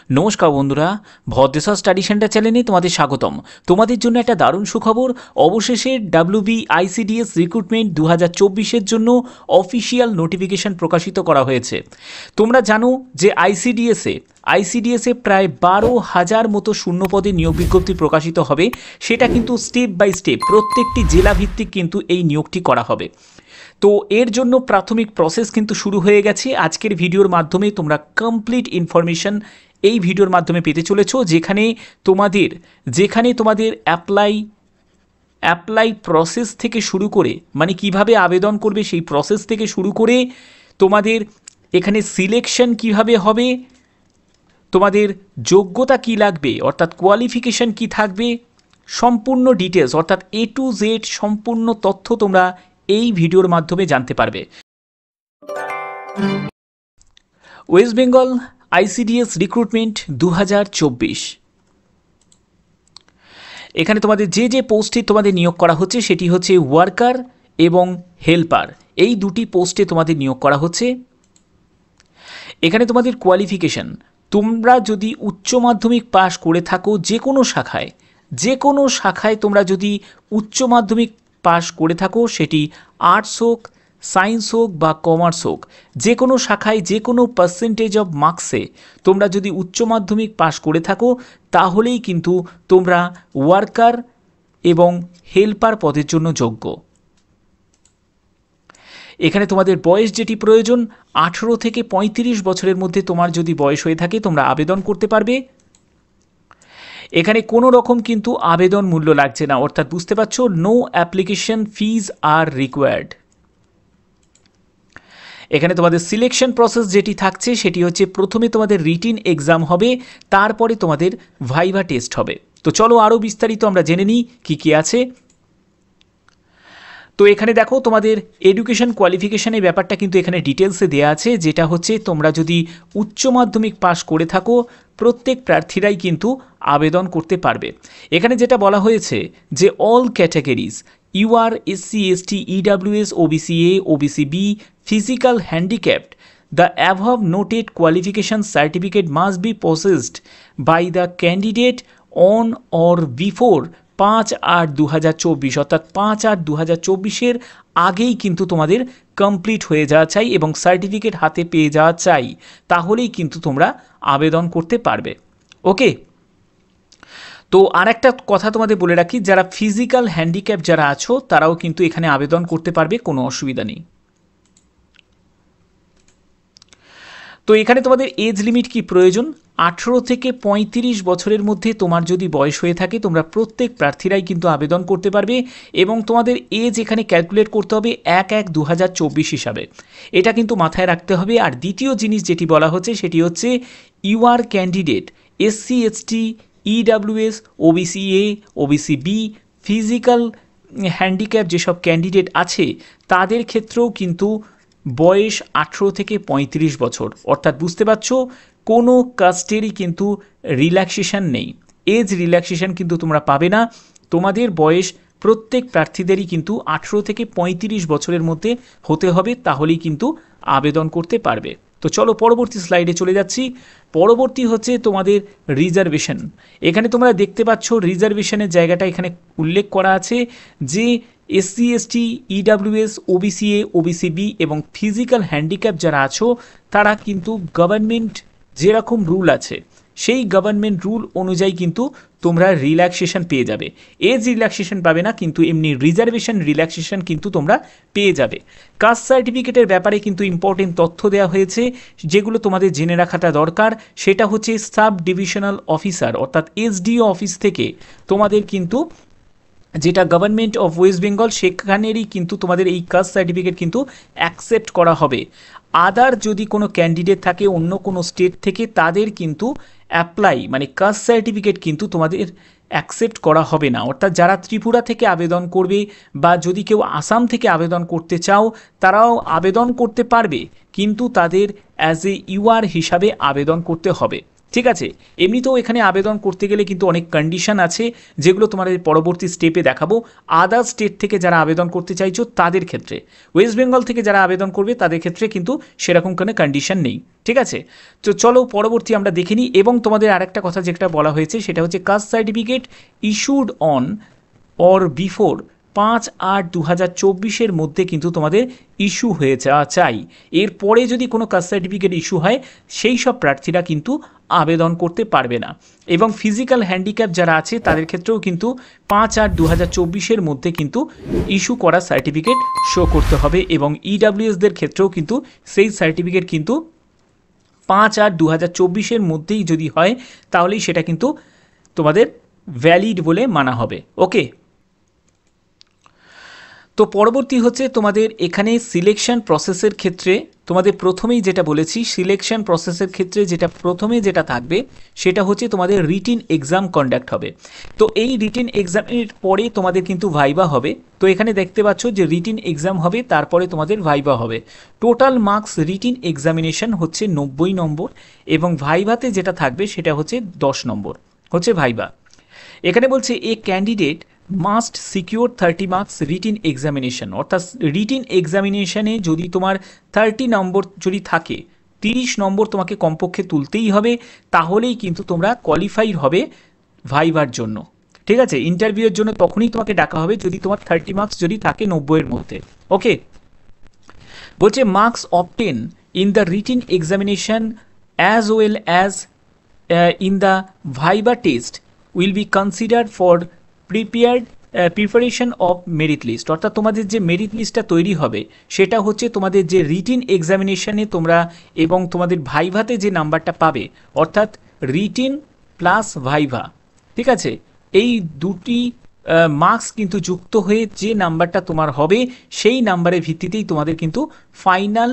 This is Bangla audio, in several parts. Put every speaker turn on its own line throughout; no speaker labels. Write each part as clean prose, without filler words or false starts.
নমস্কার বন্ধুরা, ভদ্রেশ্বর স্টাডি সেন্টার চ্যানেলে তোমাদের স্বাগতম। তোমাদের জন্য একটা দারুণ সুখবর, অবশেষে WBICDS রিক্রুটমেন্ট 2024-এর জন্য অফিসিয়াল নোটিফিকেশন প্রকাশিত করা হয়েছে। তোমরা জানো যে আইসিডিএসে প্রায় 12,000 মতো শূন্যপদে নিয়োগ বিজ্ঞপ্তি প্রকাশিত হবে। সেটা কিন্তু স্টেপ বাই স্টেপ প্রত্যেকটি জেলা ভিত্তিক কিন্তু এই নিয়োগটি করা হবে। তো এর জন্য প্রাথমিক প্রসেস কিন্তু শুরু হয়ে গেছে। আজকের ভিডিওর মাধ্যমে তোমরা কমপ্লিট ইনফরমেশন এই ভিডিওর মাধ্যমে পেতে চলেছো, যেখানে তোমাদের অ্যাপ্লাই প্রসেস থেকে শুরু করে, মানে কিভাবে আবেদন করবে সেই প্রসেস থেকে শুরু করে তোমাদের এখানে সিলেকশন কিভাবে হবে, তোমাদের যোগ্যতা কি লাগবে অর্থাৎ কোয়ালিফিকেশন কি থাকবে, সম্পূর্ণ ডিটেলস অর্থাৎ A to Z সম্পূর্ণ তথ্য তোমরা এই ভিডিওর মাধ্যমে জানতে পারবে। ওয়েস্ট বেঙ্গল আইসিডিএস রিক্রুটমেন্ট 2024, এখানে তোমাদের যে পোস্টে তোমাদের নিয়োগ করা হচ্ছে সেটি হচ্ছে ওয়ার্কার এবং হেল্পার, এই দুটি পোস্টে তোমাদের নিয়োগ করা হচ্ছে। এখানে তোমাদের কোয়ালিফিকেশন, তোমরা যদি উচ্চ মাধ্যমিক পাশ করে থাকো যে কোনো শাখায় তোমরা যদি উচ্চ মাধ্যমিক পাশ করে থাকো, সেটি আর্টস হোক, সায়েন্স হোক বা কমার্স হোক, যে কোনো শাখায় যে কোনো পার্সেন্টেজ অফ মার্কসে তোমরা যদি উচ্চ মাধ্যমিক পাশ করে থাকো, তাহলেই কিন্তু তোমরা ওয়ার্কার এবং হেল্পার পদের জন্য যোগ্য। এখানে তোমাদের বয়স যেটি প্রয়োজন, 18 থেকে 35 বছরের মধ্যে তোমার যদি বয়স হয়ে থাকে তোমরা আবেদন করতে পারবে। এখানে কোনো রকম কিন্তু আবেদন মূল্য লাগছে না, অর্থাৎ বুঝতে পারছো, no application fees are required. এখানে তোমাদের সিলেকশন প্রসেস যেটি থাকছে সেটি হচ্ছে প্রথমে তোমাদের রিটিন এক্সাম হবে, তারপরে তোমাদের ভাইভা টেস্ট হবে। তো চলো আরও বিস্তারিত আমরা জেনে নিই কী আছে। তো এখানে দেখো তোমাদের এডুকেশন কোয়ালিফিকেশনের ব্যাপারটা কিন্তু এখানে ডিটেলসে দেওয়া আছে, যেটা হচ্ছে তোমরা যদি উচ্চ মাধ্যমিক পাশ করে থাকো প্রত্যেক প্রার্থীরাই কিন্তু আবেদন করতে পারবে। এখানে যেটা বলা হয়েছে যে all categories UR, SC, ST, EWS, OBCA, OBCB, physical handicapped, the above noted qualification certificate must be possessed by the candidate on or before 5/8/2024, অর্থাৎ 5/8/2024 আগেই কিন্তু তোমাদের কমপ্লিট হয়ে যাওয়া চাই এবং সার্টিফিকেট হাতে পেয়ে যাওয়া চাই, তাহলেই কিন্তু তোমরা আবেদন করতে পারবে। ওকে, তো আর একটা কথা তোমাদের বলে রাখি, যারা ফিজিক্যাল হ্যান্ডিক্যাপ যারা আছো তারাও কিন্তু এখানে আবেদন করতে পারবে, কোনো অসুবিধা নেই। তো এখানে তোমাদের এজ লিমিট কি প্রয়োজন, 18 থেকে 35 বছরের মধ্যে তোমার যদি বয়স হয়ে থাকে তোমরা প্রত্যেক প্রার্থীরাই কিন্তু আবেদন করতে পারবে এবং তোমাদের এজ এখানে ক্যালকুলেট করতে হবে 1/1/2024 হিসাবে, এটা কিন্তু মাথায় রাখতে হবে। আর দ্বিতীয় জিনিস যেটি বলা হচ্ছে সেটি হচ্ছে UR candidate, SC, ST, EWS, OBCA, OBCB, physical handicap যেসব ক্যান্ডিডেট আছে তাদের ক্ষেত্রেও কিন্তু বয়স 18 থেকে 35 বছর, অর্থাৎ বুঝতে পারছো কোনো কাস্টেরই কিন্তু রিল্যাক্সেশন নেই, এজ রিল্যাক্সেশন কিন্তু তোমরা পাবে না। তোমাদের বয়স প্রত্যেক প্রার্থীদেরই কিন্তু 18 থেকে 35 বছরের মধ্যে হতে হবে, তাহলেই কিন্তু আবেদন করতে পারবে। তো চলো পরবর্তী স্লাইডে চলে যাচ্ছি। পরবর্তী হচ্ছে তোমাদের রিজার্ভেশন। এখানে তোমরা দেখতে পাচ্ছ রিজার্ভেশনের জায়গাটা এখানে উল্লেখ করা আছে যে SC, ST, EWS, OBCA, OBCB এবং ফিজিক্যাল হ্যান্ডিক্যাপ যারা আছো তারা কিন্তু গভর্নমেন্ট যেরকম রুল আছে সেই গভর্নমেন্ট রুল অনুযায়ী কিন্তু তোমরা রিল্যাক্সেশন পেয়ে যাবে। এজ রিল্যাক্সেশন পাবে না, কিন্তু এমনি রিজার্ভেশন রিল্যাক্সেশন কিন্তু তোমরা পেয়ে যাবে। কাস্ট সার্টিফিকেটের ব্যাপারে কিন্তু ইম্পর্টেন্ট তথ্য দেওয়া হয়েছে যেগুলো তোমাদের জেনে রাখাটা দরকার। সেটা হচ্ছে সাব ডিভিশনাল অফিসার অর্থাৎ SDO অফিস থেকে তোমাদের কিন্তু, যেটা গভর্নমেন্ট অফ ওয়েস্ট বেঙ্গল, সেখানেরই কিন্তু তোমাদের এই কাস্ট সার্টিফিকেট কিন্তু অ্যাকসেপ্ট করা হবে। আদার যদি কোনো ক্যান্ডিডেট থাকে অন্য কোনো স্টেট থেকে, তাদের কিন্তু অ্যাপ্লাই মানে কাস্ট সার্টিফিকেট কিন্তু তোমাদের অ্যাকসেপ্ট করা হবে না। অর্থাৎ যারা ত্রিপুরা থেকে আবেদন করবে বা যদি কেউ আসাম থেকে আবেদন করতে চাও তারাও আবেদন করতে পারবে, কিন্তু তাদের অ্যাজ এ UR হিসাবে আবেদন করতে হবে। ঠিক আছে। এমনিতেও এখানে আবেদন করতে গেলে কিন্তু অনেক কন্ডিশন আছে, যেগুলো তোমাদের পরবর্তী স্টেপে দেখাবো। আদার স্টেট থেকে যারা আবেদন করতে চাইছো তাদের ক্ষেত্রে, ওয়েস্ট বেঙ্গল থেকে যারা আবেদন করবে তাদের ক্ষেত্রে কিন্তু সেরকম কোনো কন্ডিশন নেই। ঠিক আছে, তো চলো পরবর্তী আমরা দেখে নিই। এবং তোমাদের আরেকটা কথা যেটা বলা হয়েছে সেটা হচ্ছে caste certificate issued on or before 5/8/2024 মধ্যে কিন্তু তোমাদের ইস্যু হয়ে যাওয়া চাই। এরপরে যদি কোনো কাস্ট সার্টিফিকেট ইস্যু হয় সেই সব প্রার্থীরা কিন্তু আবেদন করতে পারবে না। এবং ফিজিক্যাল হ্যান্ডিক্যাপ যারা আছে তাদের ক্ষেত্রেও কিন্তু 5/8/2024 মধ্যে কিন্তু ইস্যু করা সার্টিফিকেট শো করতে হবে। এবং ইডাব্লিউএসদের ক্ষেত্রেও কিন্তু সেই সার্টিফিকেট কিন্তু 5/8/2024 মধ্যেই যদি হয় তাহলেই সেটা কিন্তু তোমাদের ভ্যালিড বলে মানা হবে। ওকে, তো পরবর্তী হচ্ছে তোমাদের এখানে সিলেকশন প্রসেসের ক্ষেত্রে তোমাদের প্রথমেই যেটা বলেছি, সিলেকশন প্রসেসের ক্ষেত্রে যেটা থাকবে সেটা হচ্ছে তোমাদের রিটিন এক্সাম কন্ডাক্ট হবে। তো এই রিটিন এক্সামের পরে তোমাদের কিন্তু ভাইবা হবে। তো এখানে দেখতে পাচ্ছ যে রিটিন এক্সাম হবে, তারপরে তোমাদের ভাইবা হবে। টোটাল মার্কস রিটিন এক্সামিনেশন হচ্ছে 90 নম্বর, এবং ভাইভাতে যেটা থাকবে সেটা হচ্ছে 10 নম্বর হচ্ছে ভাইবা। এখানে বলছে এ candidate must secure 30 marks written examination, অর্থাৎ রিটিন এক্সামিনেশনে যদি তোমার 30 নম্বর যদি থাকে, 30 নম্বর তোমাকে কমপক্ষে তুলতেই হবে, তাহলেই কিন্তু তোমরা কোয়ালিফাই হবে ভাইবার জন্য। ঠিক আছে, ইন্টারভিউয়ের জন্য তখনই তোমাকে ডাকা হবে যদি তোমার 30 মার্কস যদি থাকে 90-এর মধ্যে। ওকে, বলছে marks obtain in the written examination as well as in the viva test will be considered for preparation of merit list. অর্থাৎ তোমাদের যে মেরিট লিস্টটা তৈরি হবে সেটা হচ্ছে তোমাদের যে রিটিন এক্সামিনেশনে তোমরা এবং তোমাদের ভাইভাতে যে নাম্বারটা পাবে, অর্থাৎ রিটিন প্লাস ভাইভা, ঠিক আছে, এই দুটি মার্কস কিন্তু যুক্ত হয়ে যে নাম্বারটা তোমার হবে সেই নাম্বারের ভিত্তিতেই তোমাদের কিন্তু ফাইনাল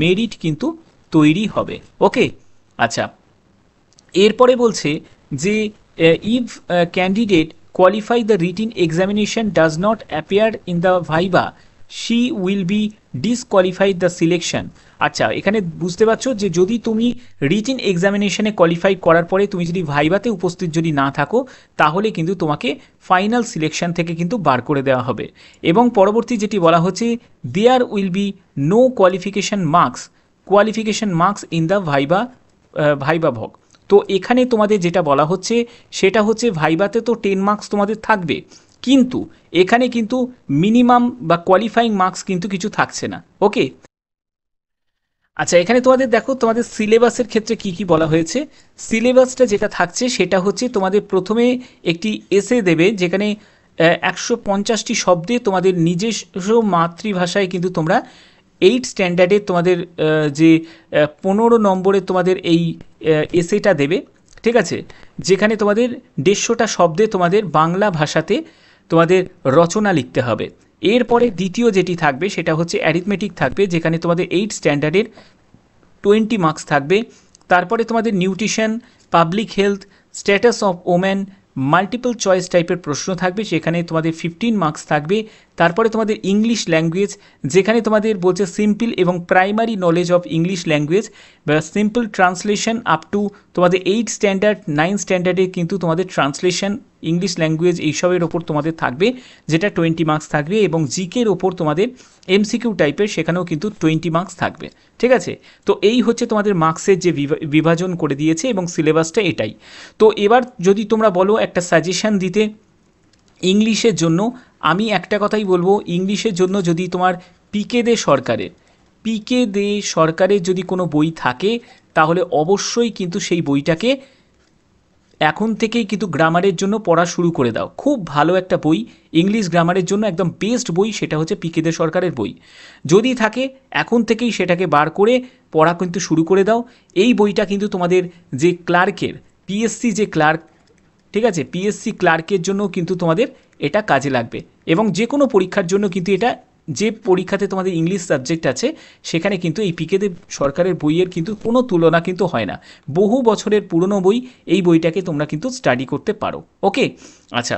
মেরিট কিন্তু তৈরি হবে। ওকে, আচ্ছা, এরপরে বলছে যে if candidate qualify the written examination does not appear in the viva, she will be disqualified the selection। আচ্ছা, এখানে বুঝতে পারছো যে যদি তুমি রিটিন এক্সামিনেশনে কোয়ালিফাই করার পরে তুমি যদি ভাইভাতে উপস্থিত যদি না থাকো তাহলে কিন্তু তোমাকে ফাইনাল সিলেকশন থেকে কিন্তু বার করে দেওয়া হবে। এবং পরবর্তী যেটি বলা হচ্ছে there will be no qualification marks in the viva voce. তো এখানে তোমাদের যেটা বলা হচ্ছে সেটা হচ্ছে ভাইভাতে তো 10 মার্কস তোমাদের থাকবে, কিন্তু এখানে কিন্তু মিনিমাম বা কোয়ালিফাইং মার্কস কিন্তু কিছু থাকছে না। ওকে, আচ্ছা, এখানে তোমাদের দেখো তোমাদের সিলেবাসের ক্ষেত্রে কি কি বলা হয়েছে। সিলেবাসটা যেটা থাকছে সেটা হচ্ছে তোমাদের প্রথমে একটি এসে দেবে, যেখানে 150টি শব্দে তোমাদের নিজস্ব মাতৃভাষায় কিন্তু তোমরা 8 স্ট্যান্ডার্ডের তোমাদের যে 15 নম্বরের তোমাদের এই এসেটা দেবে। ঠিক আছে, যেখানে তোমাদের 150টা শব্দে তোমাদের বাংলা ভাষাতে তোমাদের রচনা লিখতে হবে। এরপরে দ্বিতীয় যেটি থাকবে সেটা হচ্ছে অ্যারিথমেটিক থাকবে, যেখানে তোমাদের 8 স্ট্যান্ডার্ডের 20 মার্কস থাকবে। তারপরে তোমাদের nutrition, public health, status of women, multiple choice টাইপের প্রশ্ন থাকবে, সেখানে তোমাদের 15 মার্কস থাকবে। তারপরে তোমাদের ইংলিশ ল্যাঙ্গুয়েজ, যেখানে তোমাদের বলছে সিম্পল এবং primary knowledge of English language বা সিম্পল ট্রান্সলেশন আপ টু তোমাদের 8 স্ট্যান্ডার্ড 9 স্ট্যান্ডার্ডে কিন্তু তোমাদের ট্রান্সলেশন ইংলিশ ল্যাঙ্গুয়েজ এইসবের ওপর তোমাদের থাকবে, যেটা 20 মার্কস থাকবে। এবং জিকের ওপর তোমাদের এমসিকিউ টাইপের, সেখানেও কিন্তু 20 মার্কস থাকবে। ঠিক আছে, তো এই হচ্ছে তোমাদের মার্কসের যে বিভাজন করে দিয়েছে এবং সিলেবাসটা এটাই। তো এবার যদি তোমরা বলো একটা সাজেশন দিতে ইংলিশের জন্য, আমি একটা কথাই বলবো, ইংলিশের জন্য যদি তোমার পিকে দে সরকারের যদি কোনো বই থাকে তাহলে অবশ্যই কিন্তু সেই বইটাকে এখন থেকেই কিন্তু গ্রামারের জন্য পড়া শুরু করে দাও। খুব ভালো একটা বই ইংলিশ গ্রামারের জন্য, একদম বেস্ট বই, সেটা হচ্ছে পিকে দে সরকারের বই। যদি থাকে এখন থেকেই সেটাকে বার করে পড়া কিন্তু শুরু করে দাও। এই বইটা কিন্তু তোমাদের যে ক্লার্কের পিএসসি যে ক্লার্ক, ঠিক আছে, পিএসসি ক্লার্কের জন্য কিন্তু তোমাদের এটা কাজে লাগবে। এবং যে কোনো পরীক্ষার জন্য কিন্তু এটা, যে পরীক্ষাতে তোমাদের ইংলিশ সাবজেক্ট আছে সেখানে কিন্তু এই পিকে দে সরকারের বইয়ের কিন্তু কোনো তুলনা কিন্তু হয় না। বহু বছরের পুরনো বই, এই বইটাকে তোমরা কিন্তু স্টাডি করতে পারো। ওকে, আচ্ছা,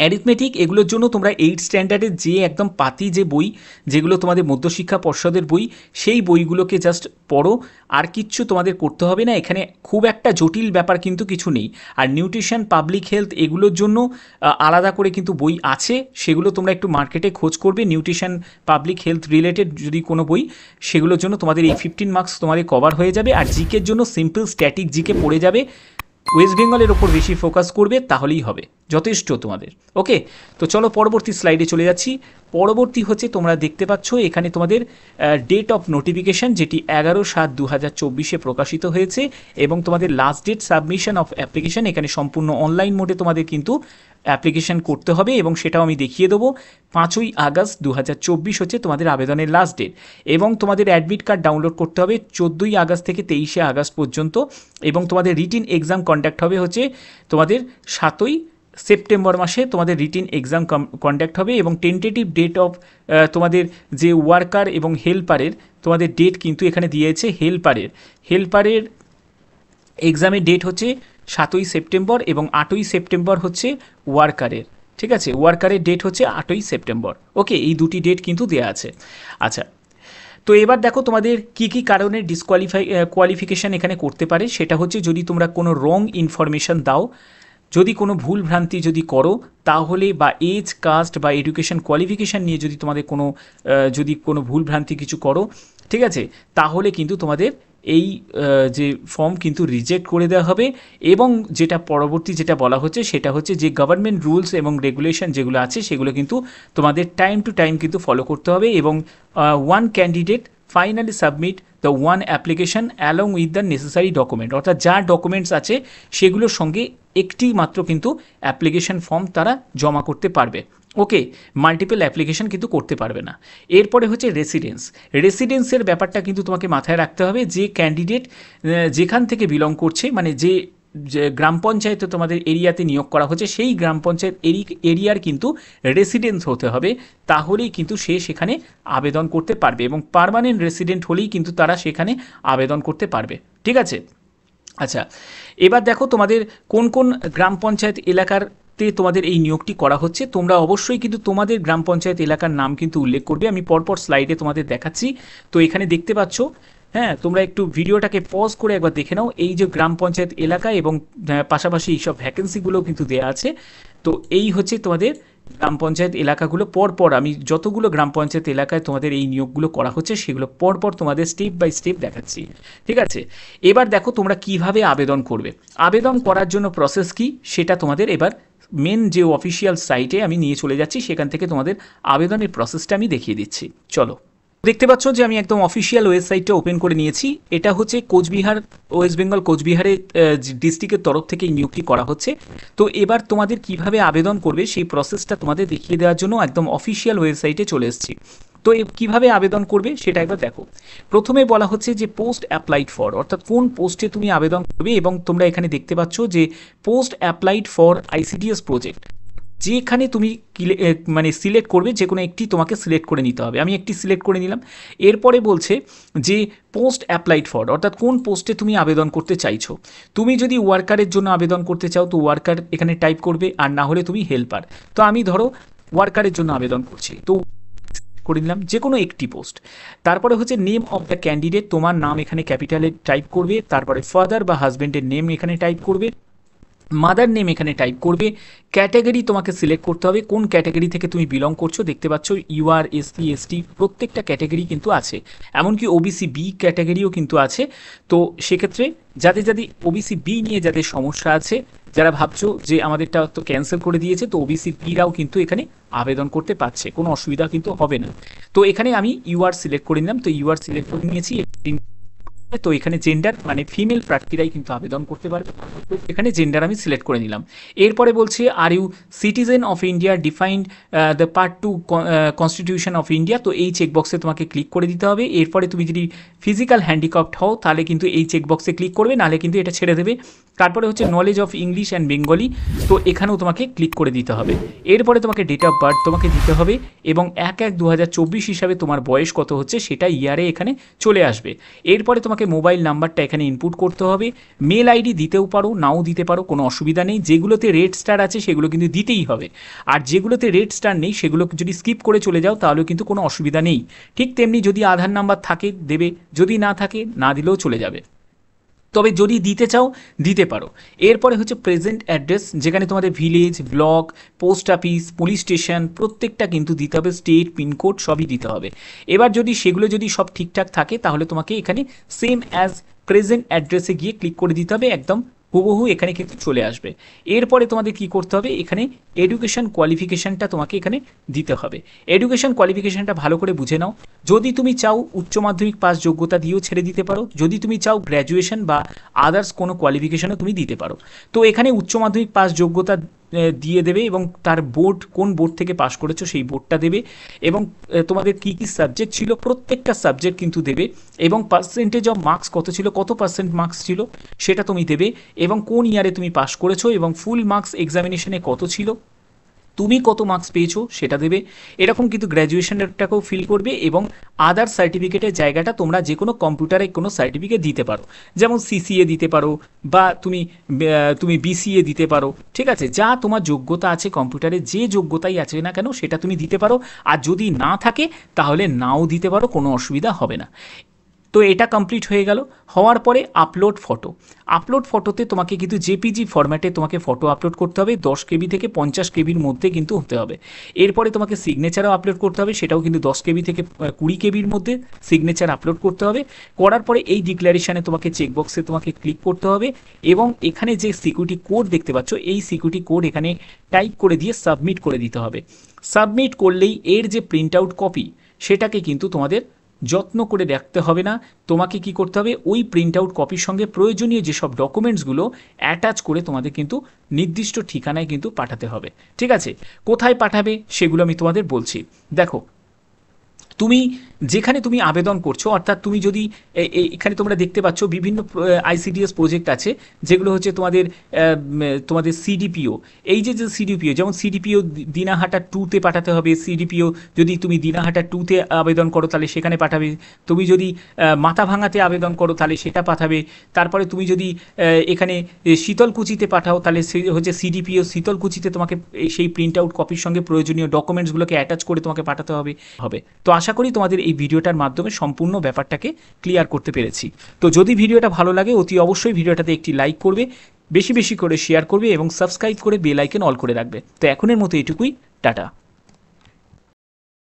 অ্যারিথমেটিক এগুলোর জন্য তোমরা 8 স্ট্যান্ডার্ডের যে একদম পাতি যে বই, যেগুলো তোমাদের মধ্যশিক্ষা পর্ষদের বই, সেই বইগুলোকে জাস্ট পড়ো, আর কিচ্ছু তোমাদের করতে হবে না। এখানে খুব একটা জটিল ব্যাপার কিন্তু কিছু নেই। আর নিউট্রিশন, পাবলিক হেলথ এগুলোর জন্য আলাদা করে কিন্তু বই আছে, সেগুলো তোমরা একটু মার্কেটে খোঁজ করবে। নিউট্রিশন, পাবলিক হেলথ রিলেটেড যদি কোনো বই, সেগুলোর জন্য তোমাদের এই 15 মার্কস তোমাদের কভার হয়ে যাবে। আর জিকের জন্য সিম্পল স্ট্যাটিক জিকে পড়ে যাবে, ওয়েস্ট বেঙ্গলের ওপর বেশি ফোকাস করবে, তাহলেই হবে, যথেষ্ট তোমাদের। ওকে, তো চলো পরবর্তী স্লাইডে চলে যাচ্ছি। পরবর্তী হচ্ছে তোমরা দেখতে পাচ্ছ এখানে তোমাদের ডেট অফ নোটিফিকেশান, যেটি 11/7/2024 প্রকাশিত হয়েছে, এবং তোমাদের last date submission of application এখানে সম্পূর্ণ অনলাইন মোডে তোমাদের কিন্তু অ্যাপ্লিকেশান করতে হবে, এবং সেটাও আমি দেখিয়ে দেবো। 5ই আগস্ট 2024 হচ্ছে তোমাদের আবেদনের লাস্ট ডেট, এবং তোমাদের অ্যাডমিট কার্ড ডাউনলোড করতে হবে 14ই আগস্ট থেকে 23শে আগস্ট পর্যন্ত, এবং তোমাদের রিটিন এক্সাম কন্ডাক্ট হবে হচ্ছে তোমাদের 7ই সেপ্টেম্বর মাসে তোমাদের রিটিন এক্সাম কন্ডাক্ট হবে। এবং টেন্টেটিভ ডেট অফ তোমাদের যে ওয়ার্কার এবং হেল্পারের তোমাদের ডেট কিন্তু এখানে দিয়েছে। হেল্পারের এক্সামের ডেট হচ্ছে 7ই সেপ্টেম্বর, এবং 8ই সেপ্টেম্বর হচ্ছে ওয়ার্কারের। ঠিক আছে, ওয়ার্কারের ডেট হচ্ছে 8ই সেপ্টেম্বর। ওকে, এই দুটি ডেট কিন্তু দেওয়া আছে। আচ্ছা, তো এবার দেখো তোমাদের কী কী কারণে কোয়ালিফিকেশান এখানে করতে পারে। সেটা হচ্ছে যদি তোমরা কোনো রং ইনফরমেশান দাও, যদি কোনো ভুল ভ্রান্তি যদি করো, তাহলে বা এজ, কাস্ট বা এডুকেশন কোয়ালিফিকেশান নিয়ে যদি তোমাদের যদি কোনো ভুল ভ্রান্তি কিছু করো, ঠিক আছে, তাহলে কিন্তু তোমাদের এই যে ফর্ম কিন্তু রিজেক্ট করে দেওয়া হবে। এবং যেটা পরবর্তী যেটা বলা হচ্ছে সেটা হচ্ছে যে গভর্নমেন্ট রুলস এবং রেগুলেশন যেগুলো আছে সেগুলো কিন্তু তোমাদের টাইম টু টাইম কিন্তু ফলো করতে হবে। এবং one candidate finally submit the one application along with the necessary document, অর্থাৎ যা ডকুমেন্টস আছে সেগুলোর সঙ্গে একটি মাত্র কিন্তু অ্যাপ্লিকেশন ফর্ম তারা জমা করতে পারবে। ওকে, মাল্টিপল অ্যাপ্লিকেশন কিন্তু করতে পারবে না। এরপরে হচ্ছে রেসিডেন্সের ব্যাপারটা কিন্তু তোমাকে মাথায় রাখতে হবে। যে ক্যান্ডিডেট যেখান থেকে বিলং করছে, মানে যে গ্রাম পঞ্চায়েতে তোমাদের এরিয়াতে নিয়োগ করা হচ্ছে, সেই গ্রাম পঞ্চায়েত এরিয়ার কিন্তু রেসিডেন্স হতে হবে, তাহলেই কিন্তু সে সেখানে আবেদন করতে পারবে, এবং পার্মানেন্ট রেসিডেন্ট হলেই কিন্তু তারা সেখানে আবেদন করতে পারবে। ঠিক আছে, আচ্ছা, এবার দেখো তোমাদের কোন কোন গ্রাম পঞ্চায়েত এলাকাতে তোমাদের এই নিয়োগটি করা হচ্ছে। তোমরা অবশ্যই কিন্তু তোমাদের গ্রাম পঞ্চায়েত এলাকার নাম কিন্তু উল্লেখ করবে। আমি পরপর স্লাইডে তোমাদের দেখাচ্ছি। তো এখানে দেখতে পাচ্ছ, হ্যাঁ, তোমরা একটু ভিডিওটাকে পজ করে একবার দেখে নাও। এই যে গ্রাম পঞ্চায়েত এলাকা এবং পাশাপাশি এইসব ভ্যাকেন্সিগুলোও কিন্তু দেওয়া আছে। তো এই হচ্ছে তোমাদের গ্রাম পঞ্চায়েত এলাকাগুলো। পরপর আমি যতগুলো গ্রাম পঞ্চায়েত এলাকায় তোমাদের এই নিয়োগগুলো করা হচ্ছে সেগুলো পরপর তোমাদের স্টেপ বাই স্টেপ দেখাচ্ছি। ঠিক আছে, এবার দেখো তোমরা কিভাবে আবেদন করবে। আবেদন করার জন্য প্রসেস কি সেটা তোমাদের এবার মেন যে অফিসিয়াল সাইটে আমি নিয়ে চলে যাচ্ছি, সেখান থেকে তোমাদের আবেদনের প্রসেসটা আমি দেখিয়ে দিচ্ছি। চলো, দেখতে পাচ্ছ যে আমি একদম অফিসিয়াল ওয়েবসাইটটা ওপেন করে নিয়েছি। এটা হচ্ছে কোচবিহার, ওয়েস্ট বেঙ্গল কোচবিহারের ডিস্ট্রিক্টের তরফ থেকে এই নিয়োগটি করা হচ্ছে। তো এবার তোমাদের কিভাবে আবেদন করবে সেই প্রসেসটা তোমাদের দেখিয়ে দেওয়ার জন্য একদম অফিসিয়াল ওয়েবসাইটে চলে এসেছি। তো কিভাবে আবেদন করবে সেটা একবার দেখো। প্রথমে বলা হচ্ছে যে পোস্ট অ্যাপ্লাইড ফর, অর্থাৎ কোন পোস্টে তুমি আবেদন করবে, এবং তোমরা এখানে দেখতে পাচ্ছ যে post applied for ICDS project. যেখানে তুমি মানে সিলেক্ট করবে, যে কোনো একটি তোমাকে সিলেক্ট করে নিতে হবে। আমি একটি সিলেক্ট করে নিলাম। এরপরে বলছে যে পোস্ট অ্যাপ্লাইড ফর, অর্থাৎ কোন পোস্টে তুমি আবেদন করতে চাইছো। তুমি যদি ওয়ার্কারের জন্য আবেদন করতে চাও তো ওয়ার্কার এখানে টাইপ করবে, আর না হলে তুমি হেল্পার। তো আমি ধরো ওয়ার্কারের জন্য আবেদন করছি, তো করে নিলাম যে কোনো একটি পোস্ট। তারপরে হচ্ছে নেম অফ দ্য ক্যান্ডিডেট, তোমার নাম এখানে ক্যাপিটালে টাইপ করবে। তারপরে ফাদার বা হাজব্যান্ডের নেম এখানে টাইপ করবে। মাদার নেম এখানে টাইপ করবে। ক্যাটাগরি তোমাকে সিলেক্ট করতে হবে, কোন ক্যাটাগরি থেকে তুমি বিলং করছো। দেখতে পাচ্ছ ইউআর, এসসি, এসটি প্রত্যেকটা ক্যাটাগরি কিন্তু আছে, এমনকি ওবিসি বি ক্যাটাগরিও কিন্তু আছে। তো সেক্ষেত্রে যাদের ওবিসি বি নিয়ে যাদের সমস্যা আছে, যারা ভাবছো যে আমাদেরটা তো ক্যান্সেল করে দিয়েছে, তো ওবিসি বিরাও কিন্তু এখানে আবেদন করতে পারছে, কোনো অসুবিধা কিন্তু হবে না। তো এখানে আমি ইউআর সিলেক্ট করে নিলাম। তো ইউআর সিলেক্ট করে নিয়েছি। তো এখানে জেন্ডার মানে ফিমেল প্রার্থীরাই কিন্তু আবেদন করতে পারবে। তো এখানে জেন্ডার আমি সিলেক্ট করে নিলাম। এরপরে বলছে are you citizen of India defined the part 2 constitution of India. তো এই চেকবক্সে তোমাকে ক্লিক করে দিতে হবে। এরপরে তুমি যদি ফিজিক্যাল হ্যান্ডিক্যাপ্ট হও তাহলে কিন্তু এই চেকবক্সে ক্লিক করবে, নাহলে কিন্তু এটা ছেড়ে দেবে। তারপরে হচ্ছে knowledge of English and Bengali, তো এখানেও তোমাকে ক্লিক করে দিতে হবে। এরপরে তোমাকে ডেট অফ বার্থ তোমাকে দিতে হবে, এবং 1/1/2024 হিসাবে তোমার বয়স কত হচ্ছে সেটা ইয়ারে এখানে চলে আসবে। এরপরে তোমাকে তোমাকে মোবাইল নাম্বারটা এখানে ইনপুট করতে হবে। মেল আইডি দিতেও পারো, নাও দিতে পারো, কোনো অসুবিধা নেই। যেগুলোতে রেড স্টার আছে সেগুলো কিন্তু দিতেই হবে, আর যেগুলোতে রেড স্টার নেই সেগুলো যদি স্কিপ করে চলে যাও তাহলেও কিন্তু কোনো অসুবিধা নেই। ঠিক তেমনি যদি আধার নাম্বার থাকে দেবে, যদি না থাকে না দিলেও চলে যাবে, তবে যদি দিতে চাও দিতে পারো। এরপরে হচ্ছে প্রেজেন্ট অ্যাড্রেস, যেখানে তোমাদের village, block, post office, police station প্রত্যেকটা কিন্তু দিতে হবে, স্টেট, পিনকোড সবই দিতে হবে। এবার যদি সেগুলো যদি সব ঠিকঠাক থাকে তাহলে তোমাকে এখানে সেম অ্যাজ প্রেজেন্ট অ্যাড্রেসে গিয়ে ক্লিক করে দিতে হবে, একদম হুবহু এখানে কিন্তু চলে আসবে। এরপরে তোমাদের কি করতে হবে, এখানে এডুকেশন কোয়ালিফিকেশানটা তোমাকে এখানে দিতে হবে। এডুকেশন কোয়ালিফিকেশানটা ভালো করে বুঝে নাও। যদি তুমি চাও উচ্চ মাধ্যমিক পাস যোগ্যতা দিয়েও ছেড়ে দিতে পারো, যদি তুমি চাও গ্র্যাজুয়েশন বা আদার্স কোনো কোয়ালিফিকেশানও তুমি দিতে পারো। তো এখানে উচ্চ মাধ্যমিক পাস যোগ্যতা দিয়ে দেবে এবং তার বোর্ড, কোন বোর্ড থেকে পাস করেছো সেই বোর্ডটা দেবে, এবং তোমাদের কী কী সাবজেক্ট ছিল প্রত্যেকটা সাবজেক্ট কিন্তু দেবে, এবং পার্সেন্টেজ অফ মার্কস কত ছিল, কত পার্সেন্ট মার্কস ছিল সেটা তুমি দেবে, এবং কোন ইয়ারে তুমি পাস করেছো এবং ফুল মার্কস এক্সামিনেশনে কত ছিল, তুমি কত মার্কস পেয়েছো সেটা দেবে। এরকম কিন্তু গ্র্যাজুয়েশনটাকেও ফিল করবে, এবং আদার সার্টিফিকেটের জায়গাটা তোমরা যে কোনো কম্পিউটারে কোনো সার্টিফিকেট দিতে পারো, যেমন সিসিএ দিতে পারো বা তুমি বিসিএ দিতে পারো, ঠিক আছে। যা তোমার যোগ্যতা আছে কম্পিউটারে, যে যোগ্যতাই আছে না কেন সেটা তুমি দিতে পারো, আর যদি না থাকে তাহলে নাও দিতে পারো, কোনো অসুবিধা হবে না। তো এটা কমপ্লিট হয়ে গেল। হওয়ার পরে আপলোড ফটো, আপলোড ফটোতে তোমাকে কিন্তু জেপিজি ফরম্যাটে তোমাকে ফটো আপলোড করতে হবে, 10 কেবি থেকে 50 কেবির মধ্যে কিন্তু হতে হবে। এরপরে তোমাকে সিগনেচারও আপলোড করতে হবে, সেটাও কিন্তু 10 কেবি থেকে 20 কেবির মধ্যে সিগনেচার আপলোড করতে হবে। করার পরে এই ডিক্লারেশানে তোমাকে চেকবক্সে তোমাকে ক্লিক করতে হবে, এবং এখানে যে সিকিউরিটি কোড দেখতে পাচ্ছ এই সিকিউরিটি কোড এখানে টাইপ করে দিয়ে সাবমিট করে দিতে হবে। সাবমিট করলেই এর যে প্রিন্ট আউট কপি সেটাকে কিন্তু তোমাদের যত্ন করে রাখতে হবে না, তোমাকে কি করতে হবে, ওই প্রিন্ট আউট কপির সঙ্গে প্রয়োজনীয় যেসব ডকুমেন্টসগুলো অ্যাটাচ করে তোমাদের কিন্তু নির্দিষ্ট ঠিকানায় কিন্তু পাঠাতে হবে। ঠিক আছে, কোথায় পাঠাবে সেগুলো আমি তোমাদের বলছি। দেখো, তুমি যেখানে তুমি আবেদন করছো, অর্থাৎ তুমি যদি এখানে তোমরা দেখতে পাচ্ছ বিভিন্ন আইসিডিএস প্রজেক্ট আছে, যেগুলো হচ্ছে তোমাদের সিডিপিও, এই যে সিডিপিও, যেমন সিডিপিও দিনাহাটা 2-তে পাঠাতে হবে। সিডিপিও যদি তুমি দিনাহাটা 2-তে আবেদন করো তাহলে সেখানে পাঠাবে, তুমি যদি মাথাভাঙাতে আবেদন করো তাহলে সেটা পাঠাবে, তারপরে তুমি যদি এখানে শীতলকুচিতে পাঠাও তাহলে হচ্ছে সিডিপিও শীতলকুচিতে তোমাকে সেই প্রিন্ট আউট কপির সঙ্গে প্রয়োজনীয় ডকুমেন্টসগুলোকে অ্যাটাচ করে তোমাকে পাঠাতে হবে। তো আশা করি তোমাদের এই ভিডিওটার মাধ্যমে সম্পূর্ণ ব্যাপারটাকে ক্লিয়ার করতে পেরেছি। তো যদি ভিডিওটা ভালো লাগে অতি অবশ্যই ভিডিওটাতে একটি লাইক করবে, বেশি বেশি করে শেয়ার করবে এবং সাবস্ক্রাইব করে বেল আইকন অল করে রাখবে। তো এখনের মতো এটুকুই, টাটা।